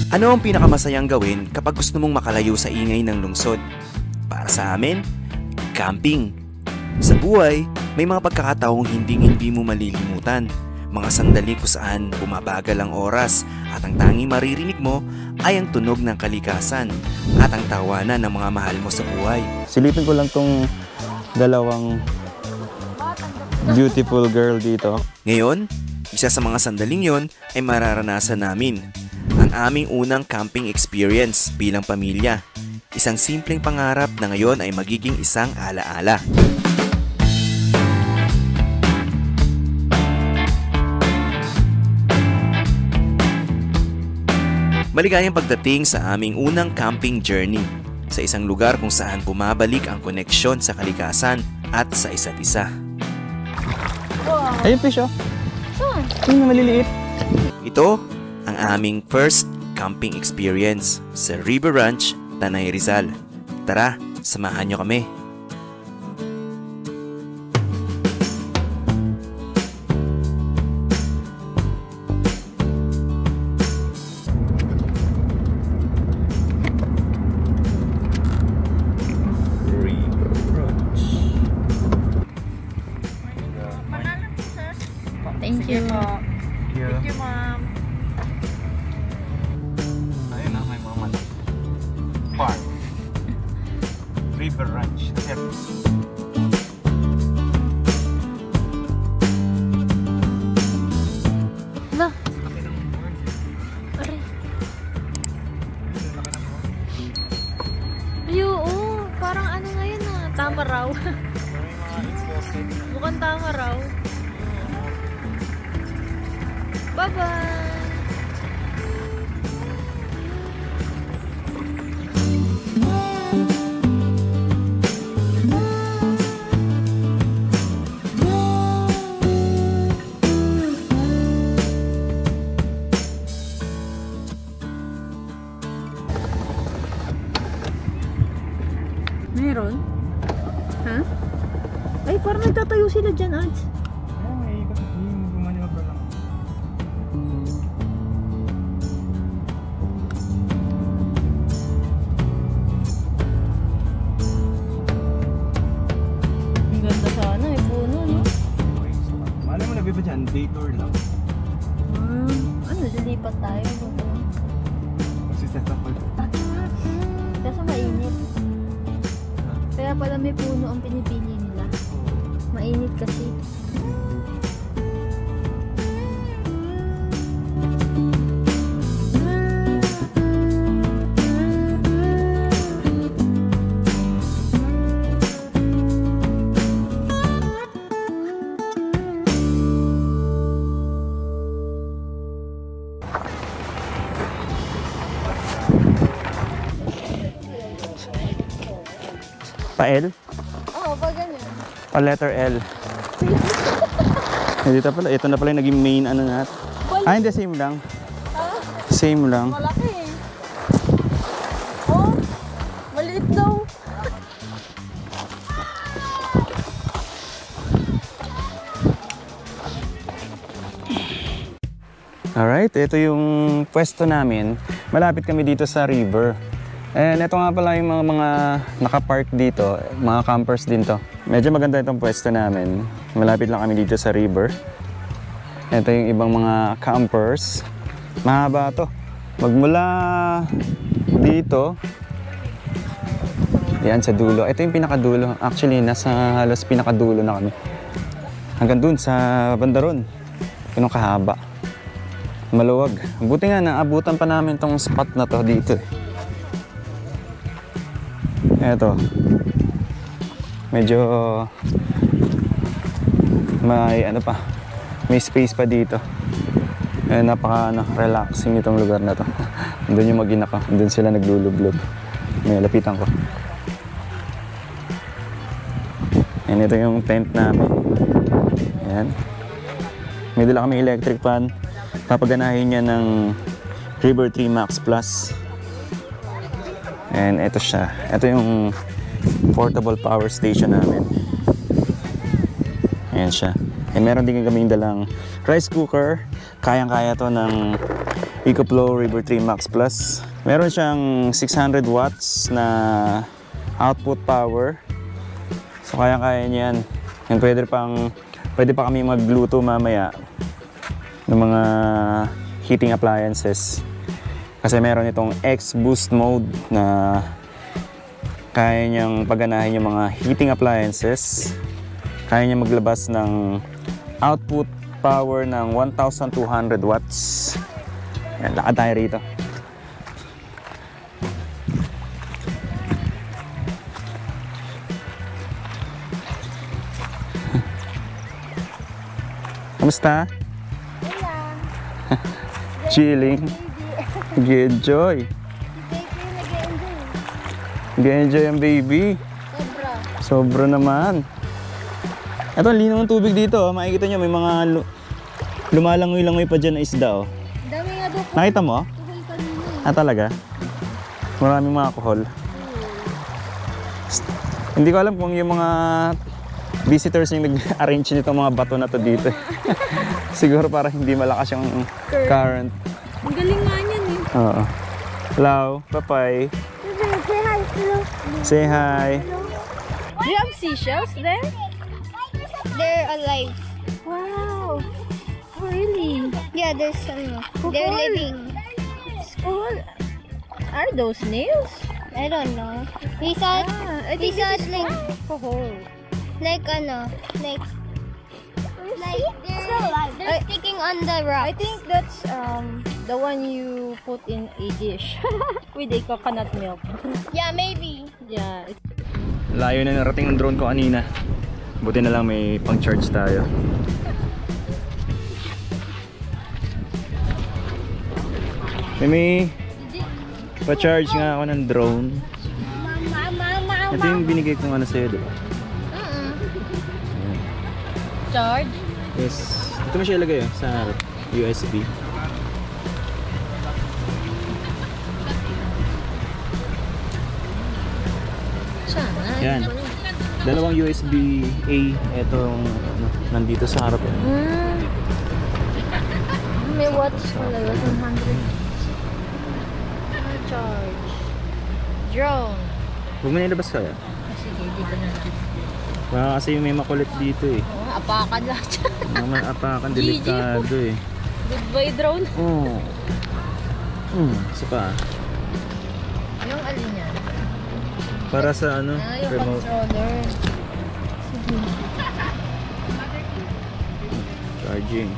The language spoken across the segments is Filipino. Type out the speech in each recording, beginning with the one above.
Ano ang pinakamasayang gawin kapag gusto mong makalayo sa ingay ng lungsod? Para sa amin, camping. Sa buhay, may mga pagkakataong hindi mo malilimutan. Mga sandali kung saan bumabagal ang oras at ang tanging maririnig mo ay ang tunog ng kalikasan at ang tawanan ng mga mahal mo sa buhay. Silipin ko lang tong dalawang beautiful girl dito. Ngayon, isa sa mga sandaling yon ay mararanasan namin. Ang aming unang camping experience bilang pamilya. Isang simpleng pangarap na ngayon ay magiging isang alaala. Maligayang pagdating sa aming unang camping journey sa isang lugar kung saan bumabalik ang koneksyon sa kalikasan at sa isa't isa. Ayun fish oh. Saan? Yung maliliit. Ito ang aming first camping experience sa River Ranch, Tanay Rizal. Tara, samahan nyo kami. Thank you. Thank you, ma'am. Ayun na, may mga park. River Ranch. Hala. Aray. Ay, oo. Parang ano ngayon ah. Tama raw. Mukhang tama raw. Bye-bye! Meron? Ha? Ay, parang nagtatayo sila dyan, Ads. Ba dyan? Day tour lang. Ano, lilipat tayo. Mag-set up pa. Kaso mainit. Kaya pala may puno ang pinipili nila. Mainit kasi. Pa-L? Oo, pag ganyan. Pa-letter L. Dito pala, ito na pala yung naging main ano natin. Ah, hindi, same lang. Same lang. Malaki eh. Oh, maliit daw. Alright, ito yung pwesto namin. Malapit kami dito sa river. And ito nga pala yung mga nakapark dito, mga campers din to. Medyo maganda itong pwesto namin. Malapit lang kami dito sa river. Ito yung ibang mga campers. Mahaba to. Magmula dito, yan sa dulo. Ito yung pinakadulo. Actually, nasa halos pinakadulo na kami. Hanggang dun sa bandaron. Ganun kahaba. Maluwag. Buti nga, naabutan pa namin tong spot na to dito. Eto. Medyo may ano pa. May space pa dito. Eh, napaka relaxing itong lugar na to. Doon yung mag-ina ko. Doon sila naglulublog. May lapitan ko. And ito yung tent namin. Ayan. May dala kami electric fan. Papaganahin niya ng River 3 Max Plus. And ito siya. Ito yung portable power station namin. Ayan siya. Eh, meron din kami dalang rice cooker. Kayang-kaya to ng EcoFlow River 3 Max Plus. Meron siyang 600 watts na output power. So kaya-kaya niyan. And pwede pa kami magluto mamaya ng mga heating appliances. Kasi meron itong X-Boost mode na kaya niyang paganahin yung mga heating appliances. Kaya niya maglabas ng output power ng 1,200 watts. Yan, lakad tayo rito. Kamusta? Chilling. Nag-enjoy. Nag-enjoy ang baby. Sobra. Sobra naman. Ito, ang linaw ng tubig dito. Makikita nyo, may mga lumalangoy-langoy pa dyan na isda. Oh. Dami nga doon. Nakita mo? Tuhol kanina. Ah, talaga? Maraming mga kuhol. Hindi ko alam kung yung mga visitors yung nag-arrange nito mga bato na to dito. Siguro para hindi malakas yung current. Ang galing nga niyan eh. Oo. Hello, bye-bye. Say hi. Say hi. Do you have seashells there? They're alive. Wow. Oh, really? Yeah, there's some. They're Cool. living. Cool. Are those snails? I don't know. We saw I we think saw this it is like cohol. like they're still alive. They're sticking on the I rock. think that's the one you put in a dish with a coconut milk. Yeah, maybe. Yeah. Layo na narating ng drone ko kanina. Buti na lang may pang-charge tayo. May pa-charge nga ako ng drone. Ito yung binigay kong ano sa'yo, diba? Charge? Yes. Ito mo siya ilagay sa harap. USB. Sana. Yan. Dalawang USB-A. Itong nandito sa harap. May watch pala yun. 100. Charge. Drone. Huwag mo na ilabas kaya. Sige, dito na. Kasi may makulit dito eh. Oh, apakan lahat siya. Mga apakan, delikado eh. Goodbye drone. Oo. Isa pa. Yung alin yan? Para sa ano, Yung remote controller. Sige. charging.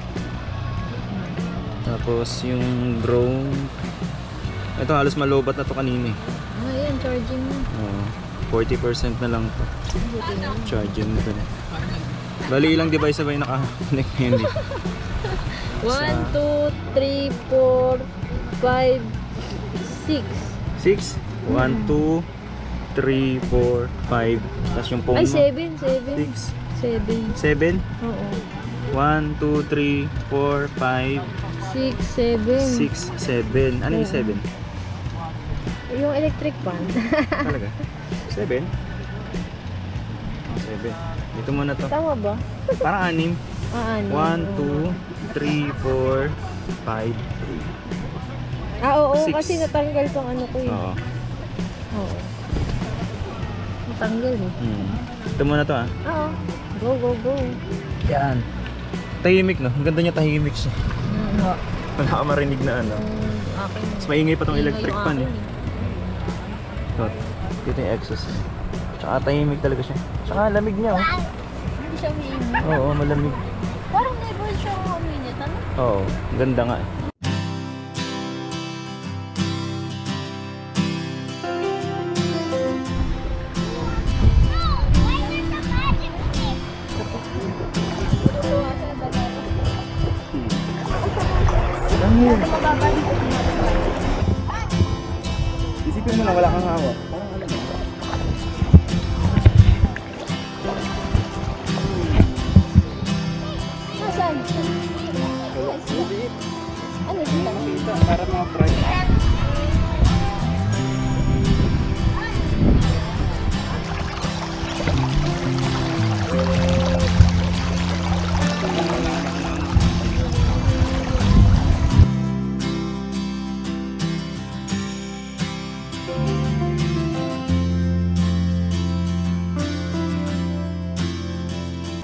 Tapos yung drone. Ito halos malobat na to kanina eh. Ayan, charging mo. 40% na lang to. Buti na. Charging nito. Bali ilang device ba yung naka-connect ngayon eh? 1, 2, 3, 4, 5, 6. 6? 1, 2, 3, 4, 5. Tapos yung phone Ay, mo. 7. 6. 7. 7? Oo. 1, 2, 3, 4, 5, 6, 7. 6, 7. Ano yung 7? Yung electric fan. Talaga? 7? 7. Dito muna to. Tama ba? Parang 6. Ano? 1, 2, 3, 4, 5, 3. Oo, 6. kasi natanggal tong ano ko yun. Oo. Oo. Natanggal eh. Ito muna to ah. Oo. Go, go, go. Yan. Tahimik no? Ang ganda niya tahimik siya. Wala ka marinig na ano. Akin. Mas maingay pa tong electric fan eh. Akin Ito. Ito yung exhaust. Tsaka tahimik talaga siya. Tsaka lamig niya oh. Hindi siya humihingi. Oo, malamig. Parang never siya huminit, ano? Oo, ang ganda nga eh. Isipin mo na wala kang hawak. Parang alam mo. Nasaan? Ano dito? Dito, para mga fry.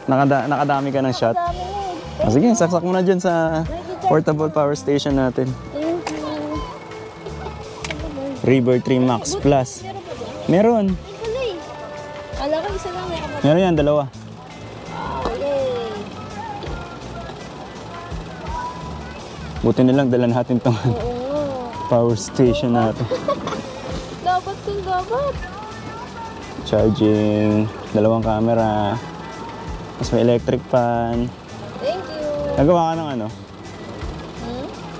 Nakadami ka ng shot. Dami na eh. Sige, saksak mo na dyan sa portable power station natin. Thank you. River 3 Max Plus. Meron. Wala eh. Kala ko isa lang eh. Meron yan, dalawa. Yay. Buti na lang dala natin tong Oo. power station natin. Dapat kung dapat. Charging, dalawang camera. Mas may electric fan. Thank you. Nagawa ka ng ano?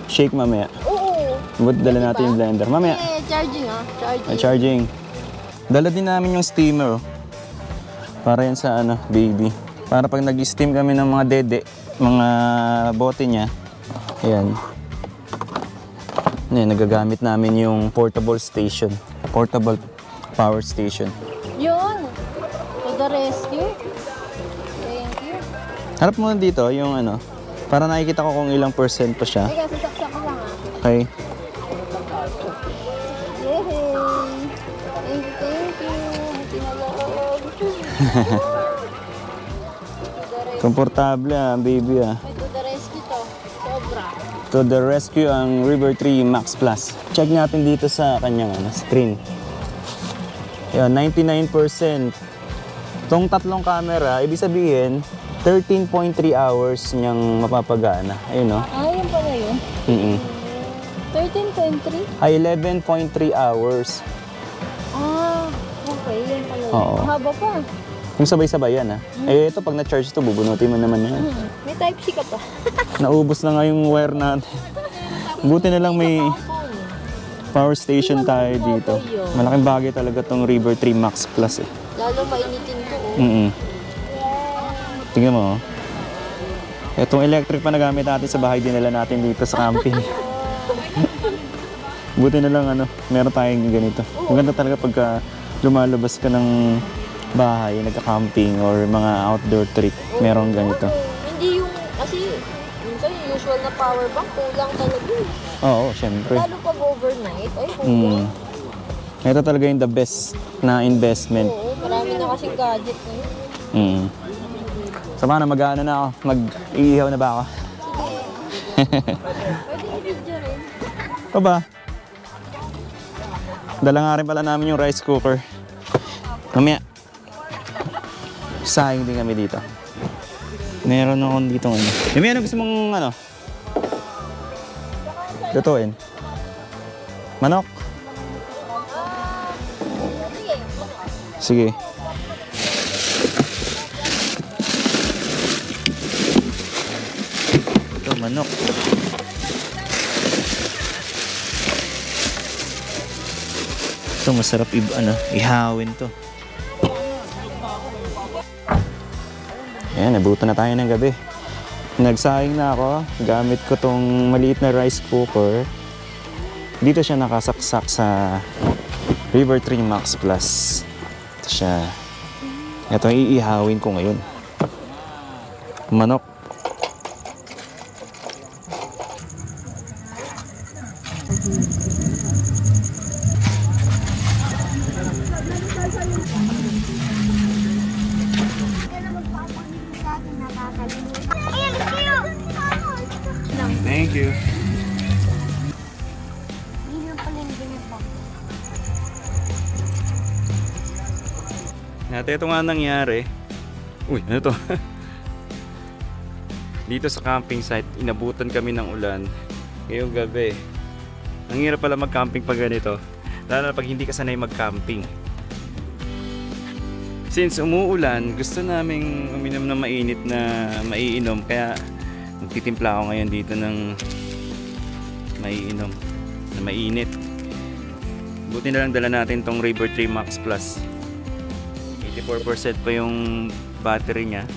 Shake mamaya. Oo. Buti dala natin yung blender. Mamaya. Eh, charging ah. Charging. Charging. Dala din namin yung steamer. Oh. Para yan sa ano, baby. Para pag nag-steam kami ng mga dede, mga bote niya. Ayan. Ayan, nagagamit namin yung portable station. Portable power station. Yun. To the rescue. Thank you. Harap mo dito yung ano, para nakikita ko kung ilang percent pa siya. Teka, sasaksak ko lang ah. Okay. Yay! Thank you. Tinalog. Komportable ang baby ah. May to the rescue to. Sobra. To the rescue ang River 3 Max Plus. Check natin dito sa kanyang ano, screen. Yan, 99%. Tong tatlong camera, ibig sabihin, 13.3 hours niyang mapapagana. Ayun no? Ah, yun pala yun. 13.3? Ay, 11.3 hours. Ah, okay. Yun pala yun. Oo. Haba pa. Kung sabay-sabay yan ah. Eh, ito pag na-charge ito, bubunutin mo naman yan. May Type-C ka pa. Naubos na nga yung wire natin. Buti na lang may power station tayo dito. Malaking bagay talaga tong River 3 Max Plus eh. Lalo mainitin ko. Oh. Tingnan mo oh. Itong electric pa na gamit natin sa bahay, dinala natin dito sa camping. Buti na lang ano, meron tayong ganito. Maganda talaga pagka lumalabas ka ng bahay, nagka-camping or mga outdoor trip, meron ganito. Hindi yung, kasi minsan yung usual na power bank, kulang talaga. Oo, syempre. Lalo pag overnight, ay kulang. Ito talaga yung the best na investment. Oo, marami na kasing gadget na yun. So paano, mag-ano na ako? Mag-iihaw na ba ako? Pwede i-video rin. O ba? Dala nga rin pala namin yung rice cooker. Mamaya, sayang din kami dito. Meron ako dito ano. May ano gusto mong ano? Lutuin? Manok? Sige. Ito, manok. Ito, masarap ihawin to. Ayan, nabuto na tayo ng gabi. Nagsayang na ako. Gamit ko tong maliit na rice cooker. Dito siya nakasaksak sa River 3 Max Plus. Ito siya. Ito ang iihawin ko ngayon. Manok. Thank you. Ate, ito nga nangyari. Uy, ano to? Dito sa camping site, inabutan kami ng ulan ngayong gabi. Ang hirap pala mag-camping pag ganito, lalo na pag hindi ka sanay mag-camping. Since umuulan, gusto naming uminom ng mainit na maiinom, kaya magtitimpla ako ngayon dito ng maiinom na mainit. Buti na lang dala natin tong River 3 Max Plus. 84% pa yung battery niya.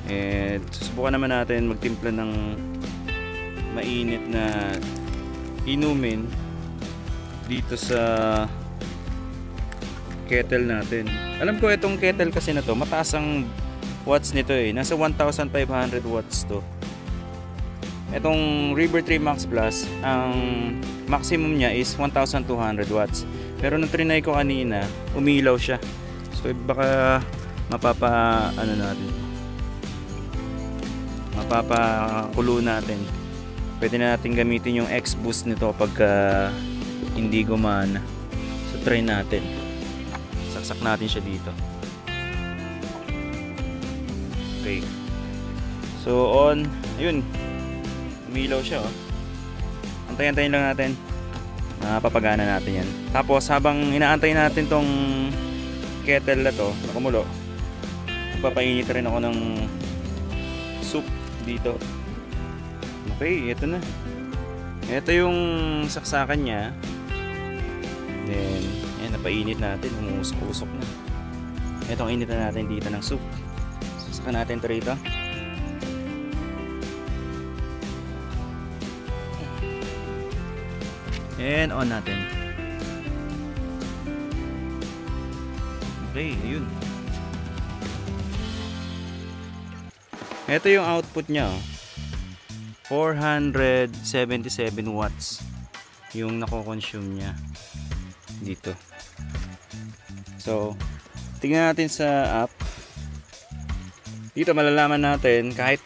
And susubukan naman natin magtimpla ng mainit na inumin dito sa kettle natin. Alam ko itong kettle kasi na to, mataas ang watts nito eh. Nasa 1,500 watts to. Itong River 3 Max Plus, ang maximum niya is 1,200 watts. Pero nung trinay ko kanina, umilaw siya. So baka natin, mapapakulo natin. Pwede na natin gamitin yung X-boost nito pag hindi gumana. So try natin. Saksak natin siya dito. Okay. So on, ayun. Umilaw siya oh. Antayin-antayin lang natin. Papagana natin yan. Tapos habang inaantay natin tong kettle na to, na kumulo, papainit rin ako ng soup dito. Okay, ito na. Ito yung saksakan niya. Then, yan, napainit natin. Umusok-usok na. Ito ang init na natin dito ng soup. Saksakan natin ito rito. And on natin. Okay, ayun. Ito yung output niya. 477 watts yung nako-consume niya dito. So, tingnan natin sa app. Dito malalaman natin kahit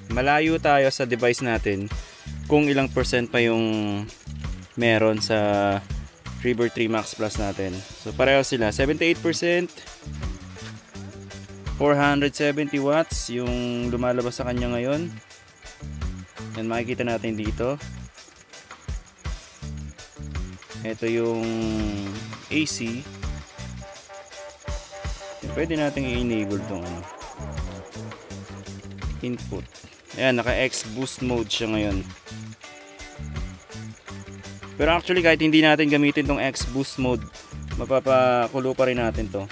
malayo tayo sa device natin kung ilang percent pa yung meron sa Reaver 3 Max Plus natin. So pareho sila, 78%, 470 watts yung lumalabas sa kanya ngayon. Yan, makikita natin dito. Ito yung AC. Pwede natin i-enable tong ano, input. Ayan, naka X boost mode siya ngayon. Pero actually kahit hindi natin gamitin tong X boost mode, mapapakulo pa rin natin to.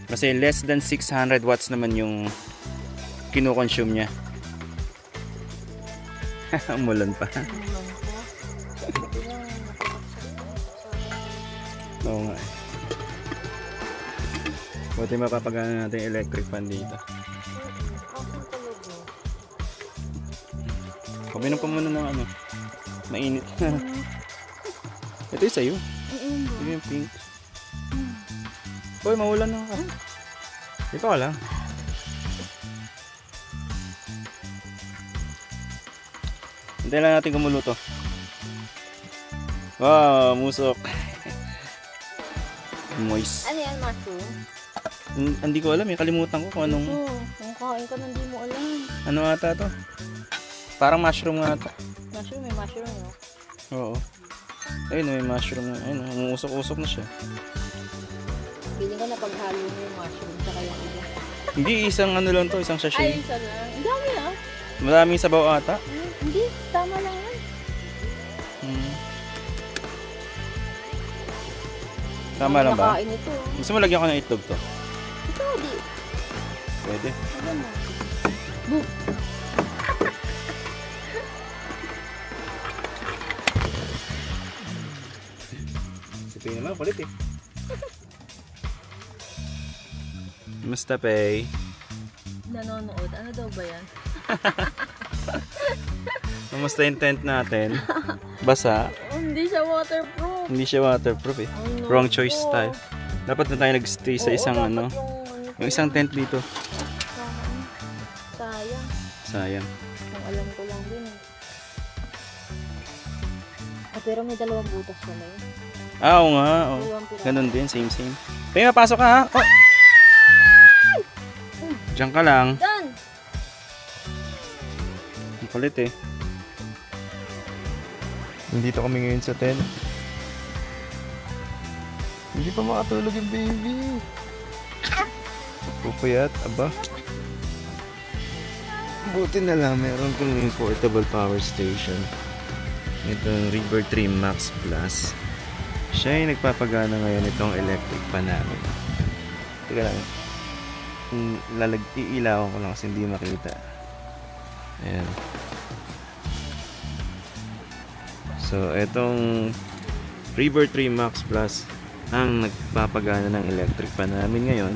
Kasi less than 600 watts naman yung kino-consume niya. Umulan pa. Oo nga. Buti mapapagana natin electric fan dito. Kuminom pa muna ng ano, mainit. Ito yung sa'yo. Ito yung pink. Hoy, maulan na ka. Dito ka lang. Hintayin lang natin kumulo to. Wow, musok. Moist. Ano yan, mushroom? Hindi ko alam eh. Kalimutan ko kung anong... Ang kain ka na hindi mo alam. Ano ata to? Parang mushroom nga ata. Mushroom, may mushroom, no? Oo. Ayun, may mushroom. Ayun, umuusok-usok na siya. Feeling ko na paghalo mo yung mushroom tsaka yung iba. Hindi, isang ano lang to, isang Ay, sachet. isa lang. Ang dami ah. Maraming sabaw ata. Hindi, tama lang yan. Tama lang ba? Nakain ito. Gusto mo lagyan ko ng itlog to? Ito, di. Pwede. Ano mo? Boop. Sipin naman, kulit eh. Musta Pei? Nanonood. Ano daw ba yan? Kamusta yung tent natin? Basa? Hindi siya waterproof. Hindi siya waterproof eh. Ano Wrong choice po? tayo. Dapat na tayo nag-stay sa isang Oo, ano. dapat Yung isang tent dito. Sayang. Sayang. Kung alam ko lang din eh. Ah, pero may dalawang butas pala yun. Ah, oo nga. Oh. Dalawang piraso. Ganun din, same. Pei, mapasok ka ha? Oh. Diyan ka lang. Done! Ang kulit eh. Nandito kami ngayon sa tent. Hindi pa makatulog yung baby. Pupuyat, aba. Buti na lang, meron kong portable power station. Itong Reaver 3 Max Plus. Siya yung nagpapagana ngayon itong electric pan namin. Teka lang. Iilawan ko lang kasi hindi makita. Ayan. So, itong Reaver 3 Max Plus ang nagpapagana ng electric pan namin ngayon.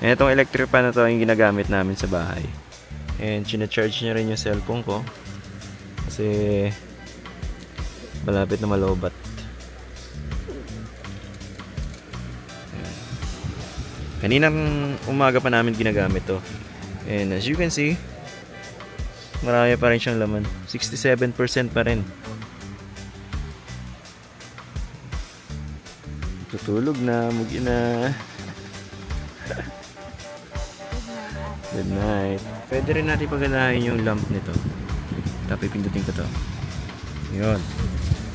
Itong electric pan na to yung ginagamit namin sa bahay. And sinacharge niya rin yung cellphone ko kasi malapit na malobat. Ayan. Kaninang umaga pa namin ginagamit to. And as you can see, Marami pa rin siyang laman. 67% pa rin. Tutulog na, mugi na. Good night. Pwede rin natin paganahin yung lamp nito. Tapos pindutin ko to. Yun.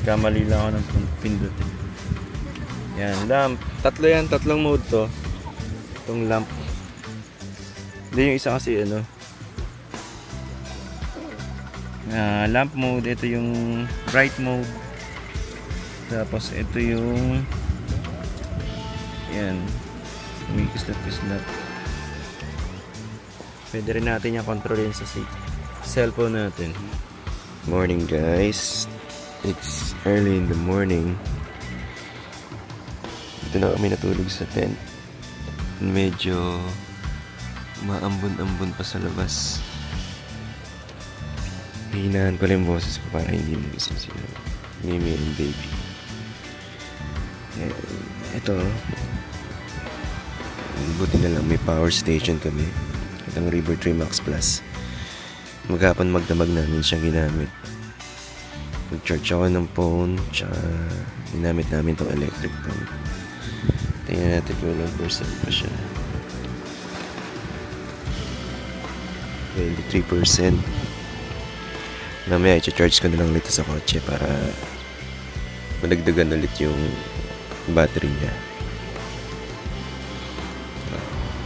Kamali lang ako ng pindutin. Yan, lamp. Tatlo yan, tatlong mode to. Itong lamp. Hindi, yung isa kasi ano. Lamp mode, ito yung bright mode. Tapos ito yung yan. May kislat-kislat. Pwede rin natin yung kontrolin sa cellphone natin. Morning guys. It's early in the morning. Dito na kami natulog sa tent. Medyo maambon-ambon pa sa labas. Hihinahan ko lang yung boses ko para hindi magising sila. Mimi and baby. Ito. Buti na lang may power station kami. Itong River Tree Max Plus. Maghapon magdamag namin siyang ginamit. Nag-charge ako ng phone. Tsaka ginamit namin itong electric pan. Tingnan natin kung ilang percent pa siya. 23%. Mamaya i-charge ko na lang ulit sa kotse para madagdagan ulit yung battery niya.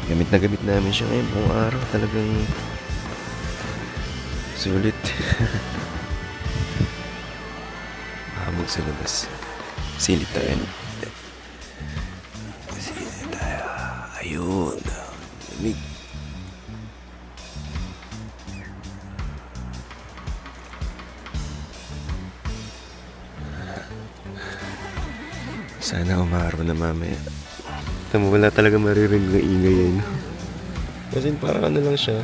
Gamit na gamit namin siya ngayon buong araw. Talagang sulit. Mahamog sa labas. Silip tayo. Silip tayo. Ayun. Lamig. Sana umaraw na mamaya. Tama, wala talaga maririnig na ingay yan. Kasi parang ano lang siya.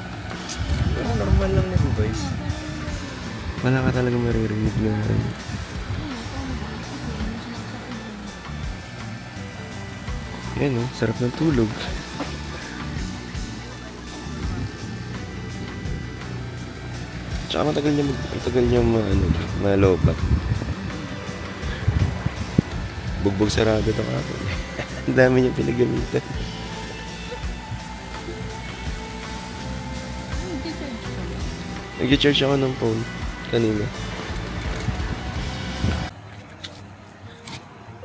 Parang normal lang na device. Wala ka talaga maririnig na yan oh, sarap ng tulog. Tsaka matagal niya malobat. Bugbog sarado ito kapag. Ang dami niya pinagamitan. Nag-charge ako ng phone kanina.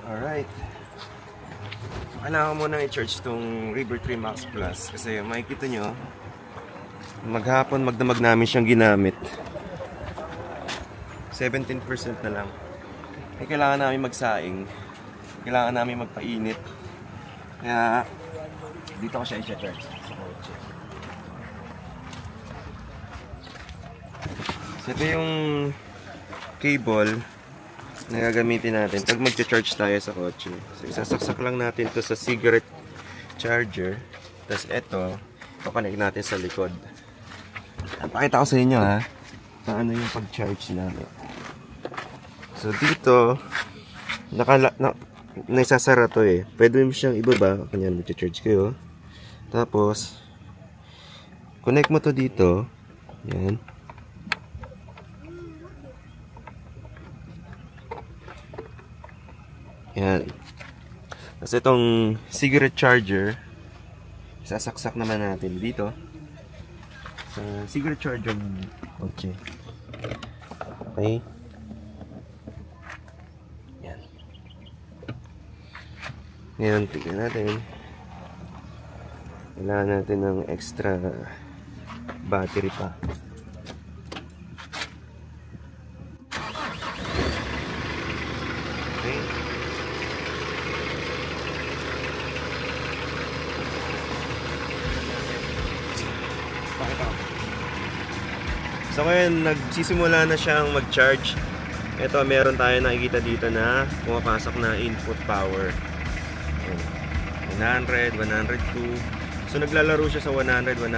Alright. Kailangan ko muna i-charge itong River Tree Max Plus kasi makikita nyo maghapon magdamag namin siyang ginamit. 17% na lang. Kailangan namin magsaing. Kailangan namin magpainit. Kaya dito ko siya i-charge sa kotse. So ito yung cable na gagamitin natin pag mag-charge tayo sa kotse. So isasaksak lang natin ito sa cigarette charger. Tapos ito, ipapanood natin sa likod. Pakita ko sa inyo ha, paano yung pag-charge namin. So dito, naisasara to eh. Pwede mo siyang ibaba. Kanya mag-charge kayo. Tapos, connect mo to dito. Yan. Yan. Tapos itong cigarette charger, sasaksak naman natin dito. Sa cigarette charger ng kotse. Okay. Ngayon, tignan natin. Kailangan natin ng extra battery pa. Okay. So ngayon, nagsisimula na siyang mag-charge. Ito, meron tayo nakikita dito na pumapasok na input power. 100, 102. So naglalaro siya sa 100, 102.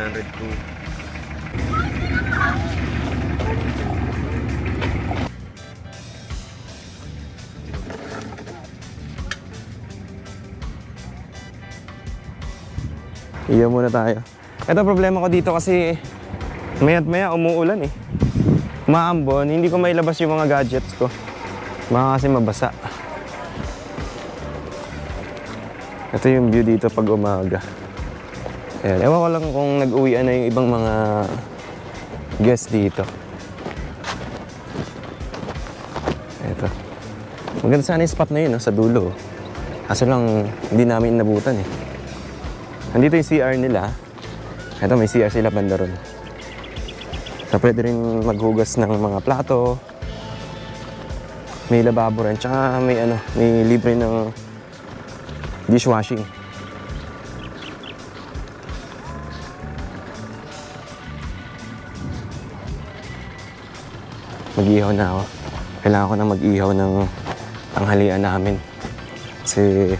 Iyan muna tayo. Ito problema ko dito kasi maya't maya umuulan eh. Maambon, hindi ko mailabas yung mga gadgets ko. Baka kasi mabasa. Ito yung view dito pag umaga. Ayan. Ewan ko lang kung nag-uwian na yung ibang mga guests dito. Ito. Maganda sana yung spot na yun, no? Sa dulo. Kaso lang, hindi namin inabutan eh. Nandito yung CR nila. Ito, may CR sila banda ron. So, pwede rin maghugas ng mga plato. May lababo rin. Tsaka may, may libre ng dishwashing. Mag-ihaw na ako. Kailangan ko na mag-ihaw ng tanghalian namin. Kasi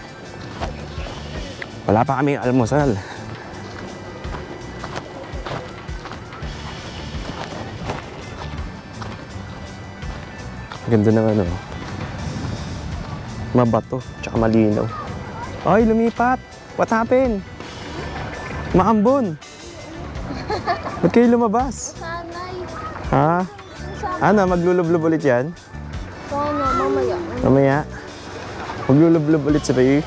wala pa kaming almusal. Ganda ng mabato, tsaka malinaw. Ay, lumipat! What happened? Maambon! Ba't kayo lumabas? Sanay. Ha? Ano, maglulublob ulit yan? Sana, mamaya. Mamaya? Maglulublob ulit sa Faye?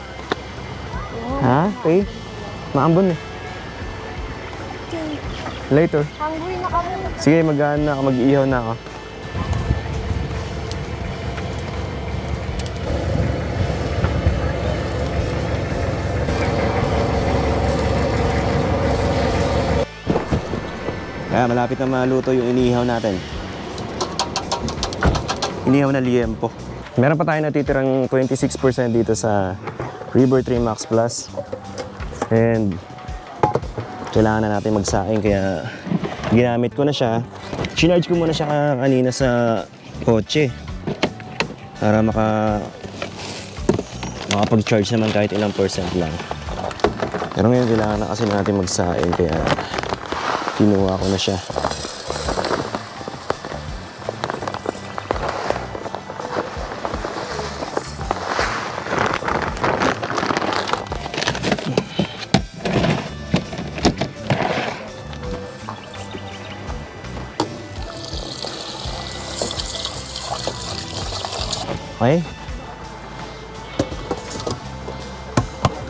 Ha? Faye? Maambon eh. Later. Hungry na kami. Sige, mag-iihaw na ako. Kaya malapit na maluto yung inihaw natin. Inihaw na liempo. Meron pa tayo natitirang 26% dito sa River 3 Max Plus. And kailangan na natin magsaing kaya ginamit ko na siya. Sinarge ko muna siya kanina sa kotse para makapag-charge naman kahit ilang percent lang. Pero ngayon kailangan na kasi natin magsaing kaya kinuha ko na siya. Okay.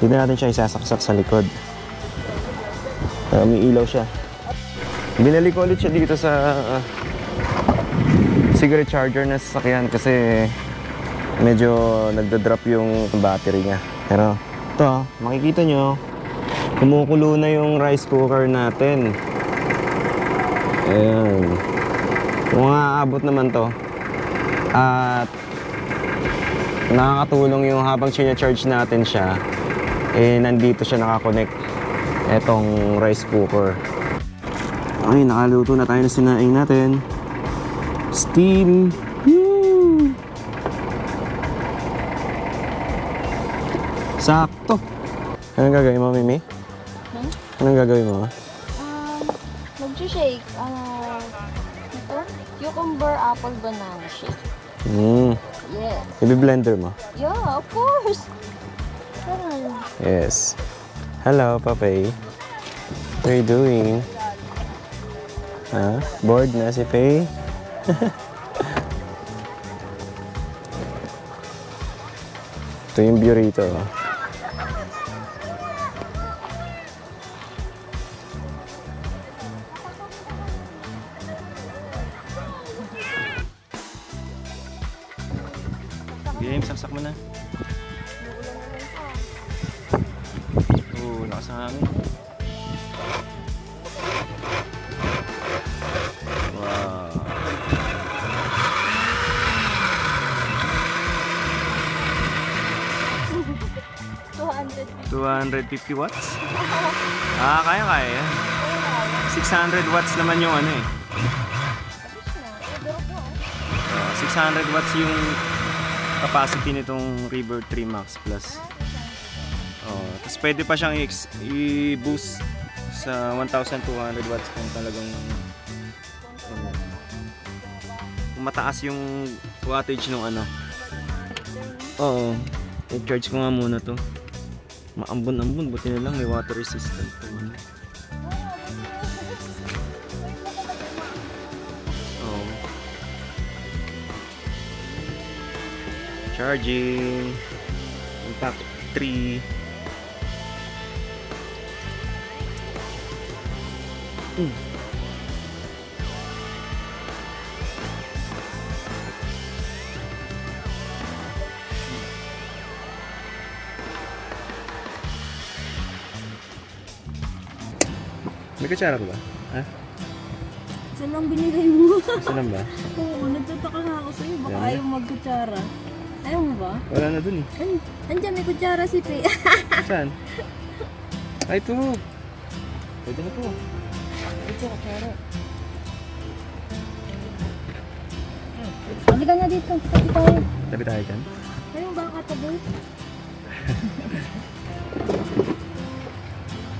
Dito natin siya isasaksak sa likod. May ilaw siya. Binali ko ulit siya dito sa cigarette charger na sasakyan kasi medyo nagda-drop yung battery niya. Pero ito, makikita nyo, kumukulo na yung rice cooker natin. Ayan. Kung aabot naman to at nakakatulong yung habang charge natin siya, eh nandito siya nakakonect etong rice cooker. Okay, nakaluto na tayo ng sinaing natin. Steam! Woo! Sakto! Anong gagawin mo, Mimi? Anong gagawin mo? Mag-shake. Ito? Cucumber, apple, banana shake. Yes. I-blender mo? Yeah, of course. Tara. Yes. Hello, Papay. What are you doing? Bored na si Faye? Ito yung view rito. Game, saksak mo na. Oo, lakas ng hangin. Wow. 250 watts? Kaya. 600 watts naman yung 600 watts yung capacity nitong River 3 Max Plus. Tapos pwede pa siyang i-boost sa 1,200 watts kung talagang kung mataas yung wattage nung i-charge ko nga muna to. Maambon-ambon, buti na lang may water resistant to. Charging. Impact 3. May kutsara ka ba? Ha? Isa lang binigay mo. Isa lang ba? Oo, nagtataka nga ako sa'yo. Baka Yan. ayaw magkutsara. Ayaw mo ba? Wala na dun eh. Andiyan may kutsara si Pe. Saan? Ay, ito. Pwede na to. Ito, kutsara. Halika nga dito. Tabi tayo. Tabi tayo dyan. Ayaw ba katabi?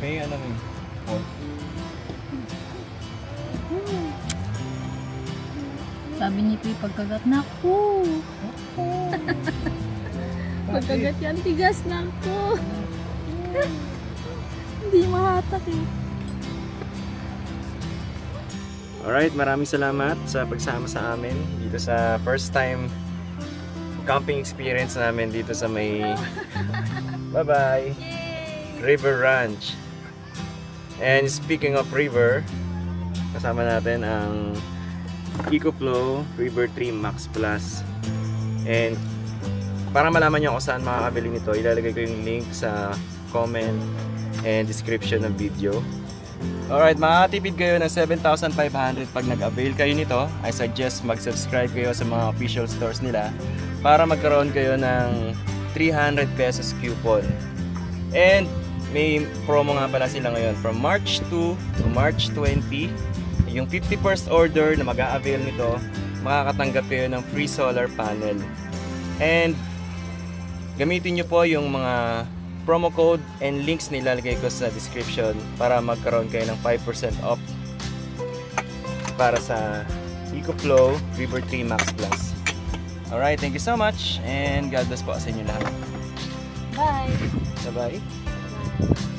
May ano rin. Sabi ni Pe, pagkagat na ako. Pagkagat yan, tigas na ako. Hindi mahatak eh. Alright, maraming salamat sa pagsama sa amin dito sa first time camping experience namin dito sa may bye-bye River Ranch. And speaking of river, kasama natin ang EcoFlow River 3 Max Plus. And para malaman nyo kung saan makakabili nito, ilalagay ko yung link sa comment and description ng video. Alright, makakatipid kayo ng 7,500 pag nag-avail kayo nito. I suggest mag-subscribe kayo sa mga official stores nila para magkaroon kayo ng 300 pesos coupon. And may promo nga pala sila ngayon from March 2 to March 20. Yung 51st order na mag-a-avail nito, makakatanggap kayo ng free solar panel. And gamitin nyo po yung mga promo code and links na ilalagay ko sa description para magkaroon kayo ng 5% off para sa EcoFlow River 3 Max Plus. Alright, thank you so much and God bless po sa inyo lahat. Bye! Bye-bye!